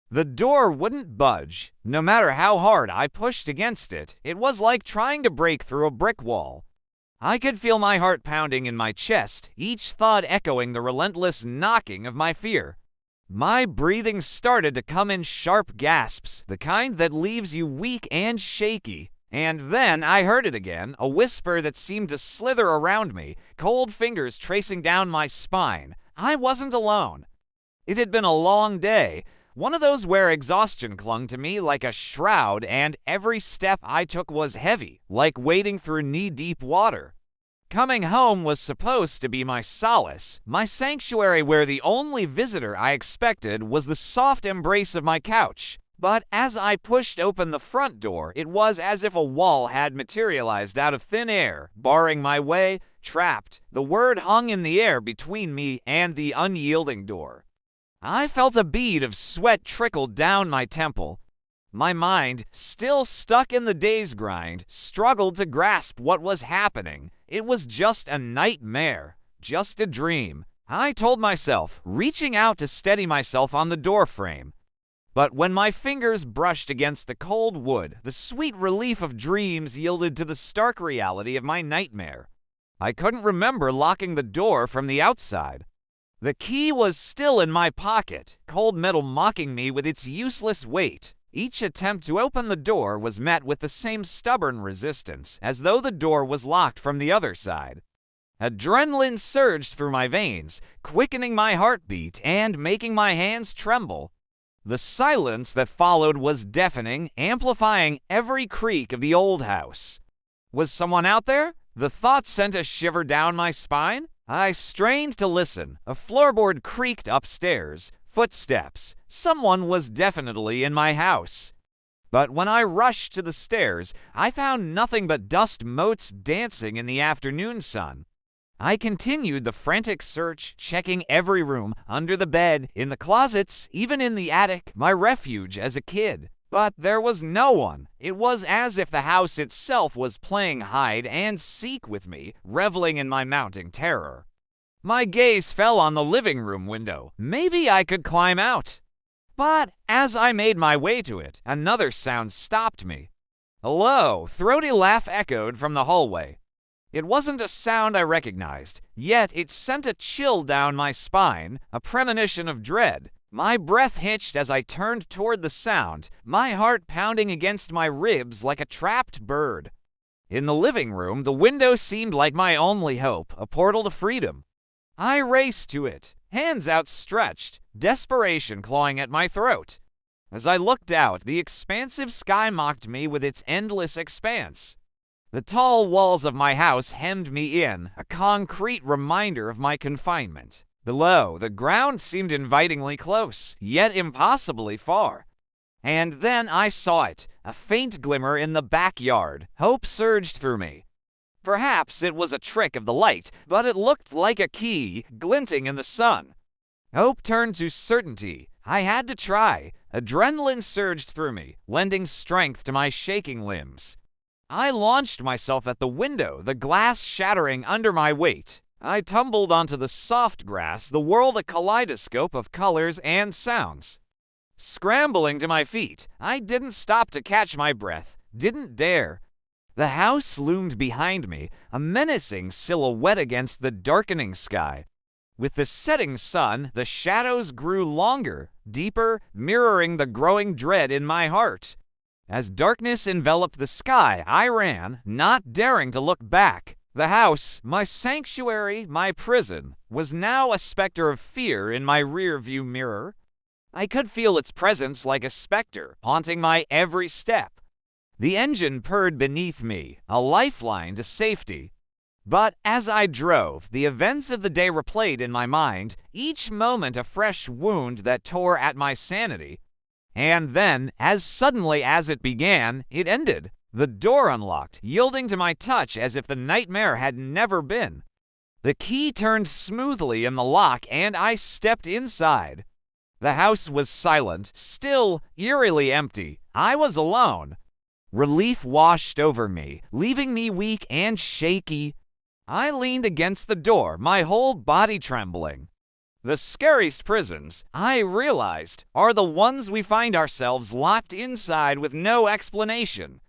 The door wouldn't budge. No matter how hard I pushed against it, it was like trying to break through a brick wall. I could feel my heart pounding in my chest, each thud echoing the relentless knocking of my fear. My breathing started to come in sharp gasps, the kind that leaves you weak and shaky. And then I heard it again, a whisper that seemed to slither around me, cold fingers tracing down my spine. I wasn't alone. It had been a long day, one of those where exhaustion clung to me like a shroud, and every step I took was heavy, like wading through knee-deep water. Coming home was supposed to be my solace, my sanctuary where the only visitor I expected was the soft embrace of my couch. But as I pushed open the front door, it was as if a wall had materialized out of thin air, barring my way, trapped. The word hung in the air between me and the unyielding door. I felt a bead of sweat trickle down my temple. My mind, still stuck in the day's grind, struggled to grasp what was happening. It was just a nightmare, just a dream, I told myself, reaching out to steady myself on the door frame. But when my fingers brushed against the cold wood, the sweet relief of dreams yielded to the stark reality of my nightmare. I couldn't remember locking the door from the outside. The key was still in my pocket, cold metal mocking me with its useless weight. Each attempt to open the door was met with the same stubborn resistance, as though the door was locked from the other side. Adrenaline surged through my veins, quickening my heartbeat and making my hands tremble. The silence that followed was deafening, amplifying every creak of the old house. Was someone out there? The thought sent a shiver down my spine. I strained to listen. A floorboard creaked upstairs. Footsteps. Someone was definitely in my house. But when I rushed to the stairs, I found nothing but dust motes dancing in the afternoon sun. I continued the frantic search, checking every room, under the bed, in the closets, even in the attic, my refuge as a kid. But there was no one. It was as if the house itself was playing hide and seek with me, reveling in my mounting terror. My gaze fell on the living room window. Maybe I could climb out. But as I made my way to it, another sound stopped me. A low, throaty laugh echoed from the hallway. It wasn't a sound I recognized, yet it sent a chill down my spine, a premonition of dread. My breath hitched as I turned toward the sound, my heart pounding against my ribs like a trapped bird. In the living room, the window seemed like my only hope, a portal to freedom. I raced to it, hands outstretched, desperation clawing at my throat. As I looked out, the expansive sky mocked me with its endless expanse. The tall walls of my house hemmed me in, a concrete reminder of my confinement. Below, the ground seemed invitingly close, yet impossibly far. And then I saw it, a faint glimmer in the backyard. Hope surged through me. Perhaps it was a trick of the light, but it looked like a key, glinting in the sun. Hope turned to certainty. I had to try. Adrenaline surged through me, lending strength to my shaking limbs. I launched myself at the window, the glass shattering under my weight. I tumbled onto the soft grass, the world a kaleidoscope of colors and sounds. Scrambling to my feet, I didn't stop to catch my breath, didn't dare. The house loomed behind me, a menacing silhouette against the darkening sky. With the setting sun, the shadows grew longer, deeper, mirroring the growing dread in my heart. As darkness enveloped the sky, I ran, not daring to look back. The house, my sanctuary, my prison, was now a specter of fear in my rear-view mirror. I could feel its presence like a specter, haunting my every step. The engine purred beneath me, a lifeline to safety. But as I drove, the events of the day replayed in my mind, each moment a fresh wound that tore at my sanity. And then, as suddenly as it began, it ended. The door unlocked, yielding to my touch as if the nightmare had never been. The key turned smoothly in the lock, and I stepped inside. The house was silent, still, eerily empty. I was alone. Relief washed over me, leaving me weak and shaky. I leaned against the door, my whole body trembling. The scariest prisons, I realized, are the ones we find ourselves locked inside with no explanation.